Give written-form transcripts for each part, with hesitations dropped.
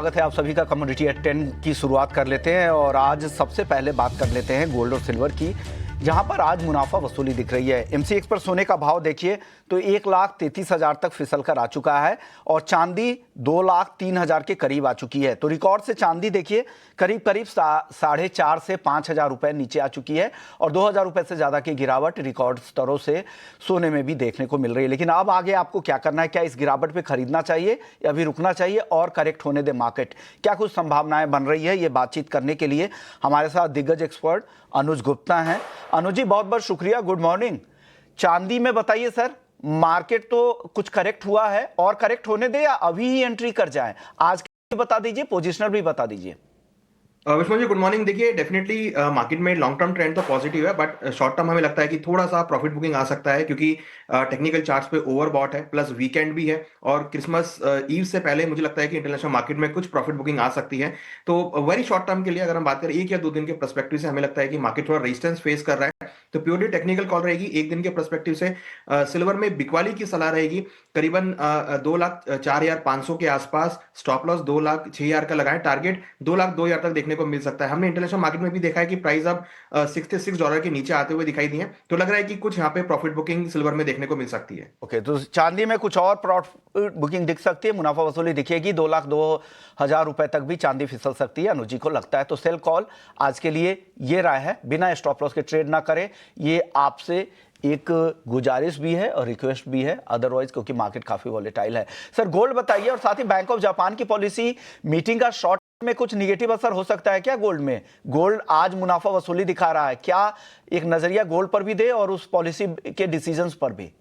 स्वागत है आप सभी का। कमोडिटी एट 10 की शुरुआत कर लेते हैं और आज सबसे पहले बात कर लेते हैं गोल्ड और सिल्वर की, जहां पर आज मुनाफा वसूली दिख रही है। एमसीएक्स पर सोने का भाव देखिए तो 1,33,000 तक फिसल कर आ चुका है और चांदी 2,03,000 के करीब आ चुकी है। तो रिकॉर्ड से चांदी देखिए करीब करीब 4,500 से 5,000 रुपए नीचे आ चुकी है और 2,000 रुपए से ज्यादा की गिरावट रिकॉर्ड स्तरों से सोने में भी देखने को मिल रही है। लेकिन अब आगे आपको क्या करना है? क्या इस गिरावट पे खरीदना चाहिए या अभी रुकना चाहिए और करेक्ट होने दे मार्केट? क्या कुछ संभावनाएं बन रही है? ये बातचीत करने के लिए हमारे साथ दिग्गज एक्सपर्ट अनुज गुप्ता हैं। अनुज जी, बहुत बहुत शुक्रिया, गुड मॉर्निंग। चांदी में बताइए सर, मार्केट तो कुछ करेक्ट हुआ है और करेक्ट होने दे या अभी ही एंट्री कर जाएं? आज की बता दीजिए, पोजिशनल भी बता दीजिए। Vishnu ji good morning. देखिए डेफिनेटली मार्केट में लॉन्ग टर्म ट्रेंड तो पॉजिटिव है, बट शॉर्ट टर्म हमें लगता है कि थोड़ा सा प्रॉफिट बुकिंग आ सकता है, क्योंकि टेक्निकल चार्ट्स पे ओवरबॉट है, प्लस वीकेंड भी है और क्रिसमस ईव से पहले मुझे लगता है कि इंटरनेशनल मार्केट में कुछ प्रॉफिट बुकिंग आ सकती है। तो वेरी शॉर्ट टर्म के लिए अगर हम बात करें 1 या 2 दिन के पर्सपेक्टिव से, हमें लगता है कि मार्केट थोड़ा रेजिस्टेंस फेस कर रहा है, तो प्योरली टेक्निकल कॉल रहेगी। 1 दिन के पर्सपेक्टिव से सिल्वर में बिकवाली की सलाह रहेगी, करीबन 2,04,500 के आसपास। स्टॉप लॉस 2,06,000 का लगाएं, टारगेट 2,02,000 तक देखने को मिल सकता है। हमने इंटरनेशनल मार्केट में भी देखा है कि प्राइस अब $66 के नीचे आते हुए दिखाई दिए, तो लग रहा है कि कुछ यहाँ पे प्रॉफिट बुकिंग सिल्वर में देखने को मिल सकती है। ओके, तो चांदी में कुछ और प्रॉफिट बुकिंग दिख सकती है, मुनाफा वसूली दिखेगी, 2,02,000 रुपए तक भी चांदी फिसल सकती है। अनुज जी को लगता है तो सेल कॉल आज के लिए ये राय है, बिना स्टॉप लॉस के ट्रेड ना करें, ये आपसे एक गुजारिश भी है और रिक्वेस्ट भी है, अदरवाइज क्योंकि मार्केट काफी वॉलेटाइल है। सर गोल्ड बताइए, और साथ ही बैंक ऑफ जापान की पॉलिसी मीटिंग का शॉर्ट में कुछ निगेटिव असर हो सकता है क्या गोल्ड में? गोल्ड आज मुनाफा वसूली दिखा रहा है, क्या एक नजरिया गोल्ड पर भी दे और उस पॉलिसी के डिसीजंस पर भी?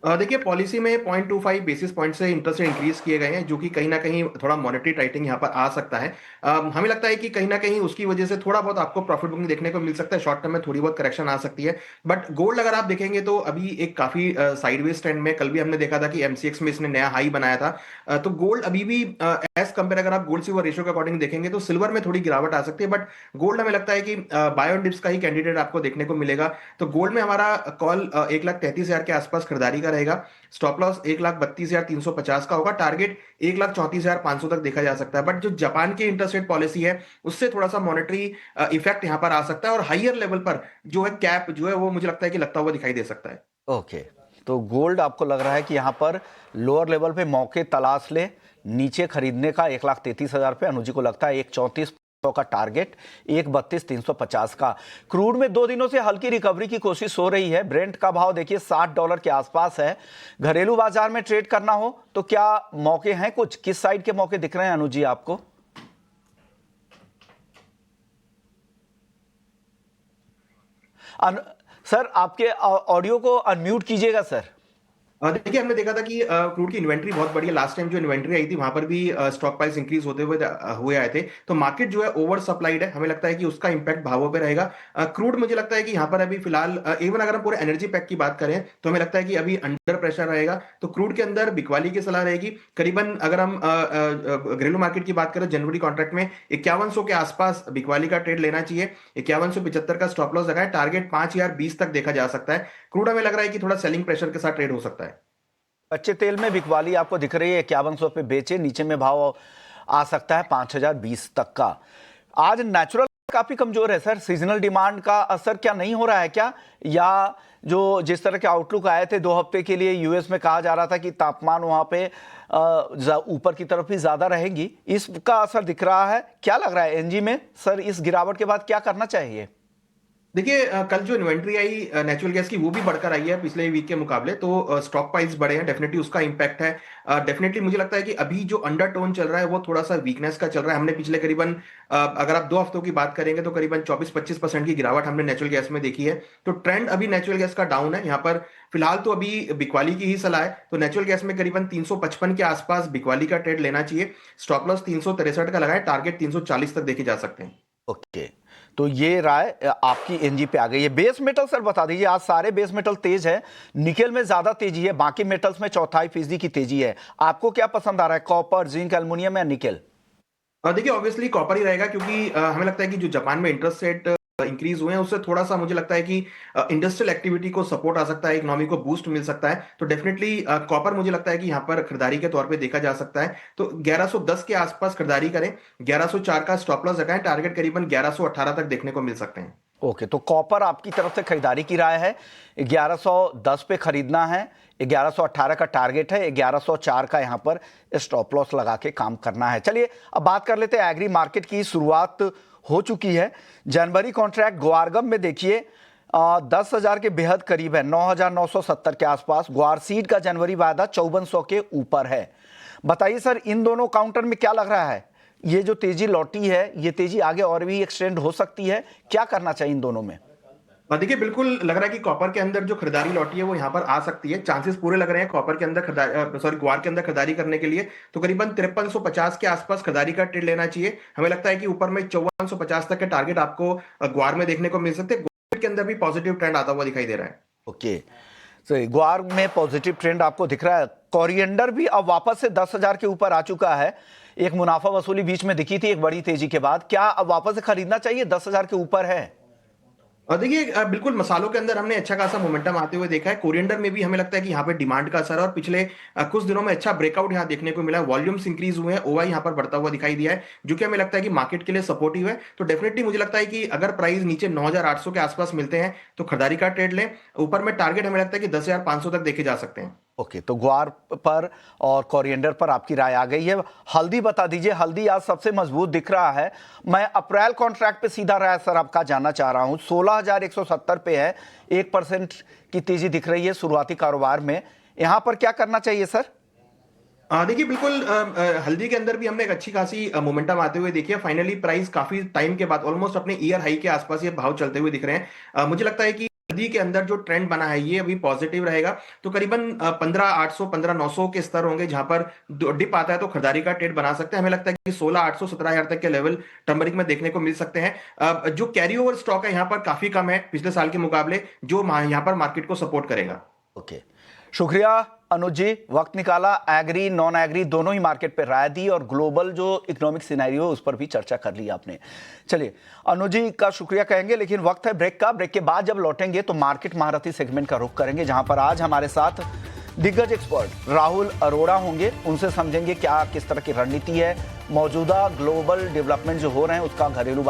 देखिए पॉलिसी में 0.25 बेसिस पॉइंट से इंटरेस्ट इंक्रीज किए गए हैं, जो कि कहीं ना कहीं थोड़ा मॉनेटरी टाइटिंग यहाँ पर आ सकता है। हमें लगता है कि कहीं ना कहीं उसकी वजह से थोड़ा बहुत आपको प्रॉफिट बुकिंग देखने को मिल सकता है। शॉर्ट टर्म में थोड़ी बहुत करेक्शन आ सकती है, बट गोल्ड अगर आप देखेंगे तो अभी एक काफी साइडवेज ट्रेंड में, कल भी हमने देखा था कि एमसीएक्स में इसने नया हाई बनाया था। तो गोल्ड अभी भी एज कंपेयर अगर आप गोल्ड सिल्वर रेशियो के अकॉर्डिंग देखेंगे तो सिल्वर में थोड़ी गिरावट आ सकती है, बट गोल्ड हमें लगता है कि बाय ऑन डिप्स का ही कैंडिडेट आपको देखने को मिलेगा। तो गोल्ड में हमारा कॉल 1,33,000 के आसपास खरीदारी का रहेगा। स्टॉप लॉस 1,32,350 का होगा, टारगेट 1,34,500 तक देखा जा सकता है। बट जो जापान की इंटरेस्ट रेट पॉलिसी है उससे थोड़ा सा मॉनेटरी इफेक्ट यहां पर आ सकता है, और हाईयर लेवल पर जो है कैप जो है वो मुझे लगता है कि लगता हुआ दिखाई दे सकता है। ओके, तो गोल्ड आपको लग रहा है कि यहां पर लोअर लेवल पे मौके तलाश ले, नीचे खरीदने का 1,33,000 पे। अनुजी को लगता है 1,34,000 का टारगेट, 1,32,350 का। क्रूड में 2 दिनों से हल्की रिकवरी की कोशिश हो रही है। ब्रेंट का भाव देखिए $60 के आसपास है। घरेलू बाजार में ट्रेड करना हो तो क्या मौके हैं? कुछ किस साइड के मौके दिख रहे हैं अनुजी आपको? सर आपके ऑडियो को अनम्यूट कीजिएगा सर। देखिए हमने देखा था कि क्रूड की इन्वेंट्री बहुत बड़ी है। लास्ट टाइम जो इन्वेंट्री आई थी वहां पर भी स्टॉक प्राइस इंक्रीज होते हुए आए थे, तो मार्केट जो है ओवर सप्लाइड है। हमें लगता है कि उसका इंपैक्ट भावों पे रहेगा। क्रूड मुझे लगता है कि यहाँ पर अभी फिलहाल इवन अगर हम पूरे एनर्जी पैक की बात करें तो हमें लगता है कि अभी अंडर प्रेशर रहेगा। तो क्रूड के अंदर बिकवाली की सलाह रहेगी। करीबन अगर हम घरेलू मार्केट की बात करें, जनवरी कॉन्ट्रैक्ट में 5,100 के आसपास बिकवाली का ट्रेड लेना चाहिए। 5,175 का स्टॉप लॉस लगाए, टारगेट 5,020 तक देखा जा सकता है। क्रूड हमें लग रहा है कि थोड़ा सेलिंग प्रेशर के साथ ट्रेड हो सकता है। कच्चे तेल में बिकवाली आपको दिख रही है 5,100 पे बेचे, नीचे में भाव आ सकता है 5,020 तक का। आज नेचुरल काफी कमजोर है सर, सीजनल डिमांड का असर क्या नहीं हो रहा है क्या? या जो जिस तरह के आउटलुक आए थे 2 हफ्ते के लिए, यूएस में कहा जा रहा था कि तापमान वहां पे ऊपर की तरफ ही ज्यादा रहेगी, इसका असर दिख रहा है? क्या लग रहा है एनजी में सर, इस गिरावट के बाद क्या करना चाहिए? देखिए कल जो इन्वेंट्री आई नेचुरल गैस की वो भी बढ़कर आई है पिछले वीक के मुकाबले, तो स्टॉक प्राइस बढ़े हैं, डेफिनेटली उसका इंपैक्ट है। डेफिनेटली मुझे लगता है कि अभी जो अंडरटोन चल रहा है वो थोड़ा सा वीकनेस का चल रहा है। हमने पिछले करीबन अगर आप 2 हफ्तों की बात करेंगे तो करीबन 24-25% की गिरावट हमने नेचुरल गैस में देखी है। तो ट्रेंड अभी नेचुरल गैस का डाउन है। यहाँ पर फिलहाल तो अभी बिकवाली की ही सलाह है, तो नेचुरल गैस में करीबन 355 के आसपास बिकवाली का ट्रेड लेना चाहिए। स्टॉप लॉस 363 का लगाए, टारगेट 340 तक देखे जा सकते हैं। ओके, तो ये राय आपकी एनजी पे आ गई है। बेस मेटल सर बता दीजिए, आज सारे बेस मेटल तेज है, निकेल में ज्यादा तेजी है, बाकी मेटल्स में 0.25% की तेजी है। आपको क्या पसंद आ रहा है, कॉपर, जिंक, एल्युमिनियम या निकेल? देखिए ऑब्वियसली कॉपर ही रहेगा, क्योंकि हमें लगता है कि जो जापान में इंटरेस्ट रेट इंक्रीज हुए हैं, उससे थोड़ा सा मुझे लगता है कि इंडस्ट्रियल एक्टिविटी को सपोर्ट आ सकता है, इकोनॉमी को बूस्ट मिल सकता है। तो डेफिनेटली कॉपर मुझे लगता है कि यहाँ पर खरीदारी के तौर पे देखा जा सकता है। तो 1110 के आसपास खरीदारी करें, 1104 का स्टॉप लॉस लगाएं, टारगेट करीबन 1118 तक देखने को मिल सकते हैं। ओके, तो कॉपर आपकी तरफ से खरीदारी की राय है, 1110 पे खरीदना है, 1118 का टारगेट है, 1104 का यहां पर स्टॉप लॉस लगा के काम करना है। चलिए अब बात कर लेते हैं एग्री मार्केट की। शुरुआत हो चुकी है। जनवरी कॉन्ट्रैक्ट ग्वारगम में देखिए 10,000 के बेहद करीब है, 9,970 के आसपास। ग्वार सीड का जनवरी वायदा 5400 के ऊपर है। बताइए सर, इन दोनों काउंटर में क्या लग रहा है? ये जो तेजी लौटी है, ये तेजी आगे और भी एक्सटेंड हो सकती है, क्या करना चाहिए इन दोनों में? देखिए, बिल्कुल लग रहा है कि कॉपर के अंदर जो खरीदारी लौटी है वो यहाँ पर आ सकती है। चांसेस पूरे लग रहे हैं कॉपर के अंदर ग्वार के अंदर खरीदारी करने के लिए। तो करीबन 5350 के आसपास खरीदारी का ट्रेड लेना चाहिए। हमें लगता है कि ऊपर में 5450 तक के टारगेट आपको ग्वार में देखने को मिल सकते हैं। ग्वार के अंदर भी पॉजिटिव ट्रेंड आता हुआ दिखाई दे रहा है। ओके, तो ग्वार में पॉजिटिव ट्रेंड आपको दिख रहा है। कोरिएंडर भी अब वापस से 10,000 के ऊपर आ चुका है। एक मुनाफा वसूली बीच में दिखी थी एक बड़ी तेजी के बाद। क्या अब वापस से खरीदना चाहिए? 10,000 के ऊपर है। और देखिए, बिल्कुल मसालों के अंदर हमने अच्छा खासा मोमेंटम आते हुए देखा है। कोरिएंडर में भी हमें लगता है कि यहाँ पे डिमांड का असर है और पिछले कुछ दिनों में अच्छा ब्रेकआउट यहाँ देखने को मिला है। वॉल्यूम्स इंक्रीज हुए हैं, ओवाई यहाँ पर बढ़ता हुआ दिखाई दिया है, जो कि हमें लगता है कि मार्केट के लिए सपोर्टिव है। तो डेफिनेटली मुझे लगता है कि अगर प्राइस नीचे 9,800 के आसपास मिलते हैं तो खरीदारी का ट्रेड लें। ऊपर में टारगेट हमें लगता है कि 10,500 तक देखे जा सकते हैं। ओके, तो ग्वार पर और कोरिएंडर पर आपकी राय आ गई है। हल्दी बता दीजिए, हल्दी आज सबसे मजबूत दिख रहा है। मैं अप्रैल कॉन्ट्रैक्ट पे सीधा राय सर आपका जानना चाह रहा हूं। 16,170 पे है, 1% की तेजी दिख रही है शुरुआती कारोबार में। यहां पर क्या करना चाहिए सर? देखिए, बिल्कुल हल्दी के अंदर भी हमने एक अच्छी खासी मोमेंटम आते हुए देखी है। फाइनली प्राइस काफी टाइम के बाद ऑलमोस्ट अपने ईयर हाई के आसपास ये भाव चलते हुए दिख रहे हैं। मुझे लगता है कि हल्दी के अंदर जो ट्रेंड बना है ये अभी पॉजिटिव रहेगा। तो करीबन 15,800 15,900 के स्तर होंगे जहां पर डिप आता है तो खरीदारी का ट्रेड बना सकते हैं। हमें लगता है कि 16,800 17,000 तक के लेवल टर्मरिक में देखने को मिल सकते हैं। जो कैरी ओवर स्टॉक है यहाँ पर काफी कम है पिछले साल के मुकाबले, जो यहाँ पर मार्केट को सपोर्ट करेगा। ओके, शुक्रिया अनुज जी, वक्त निकाला। एग्री नॉन एग्री दोनों ही मार्केट पे राय दी और ग्लोबल जो इकोनॉमिक सिनेरियो है उस पर भी चर्चा कर ली आपने। चलिए, अनुज जी का शुक्रिया कहेंगे, लेकिन वक्त है ब्रेक का। ब्रेक के बाद जब लौटेंगे तो मार्केट महारथी सेगमेंट का रुख करेंगे, जहां पर आज हमारे साथ दिग्गज एक्सपर्ट राहुल अरोड़ा होंगे। उनसे समझेंगे क्या किस तरह की रणनीति है, मौजूदा ग्लोबल डेवलपमेंट जो हो रहे हैं उसका घरेलू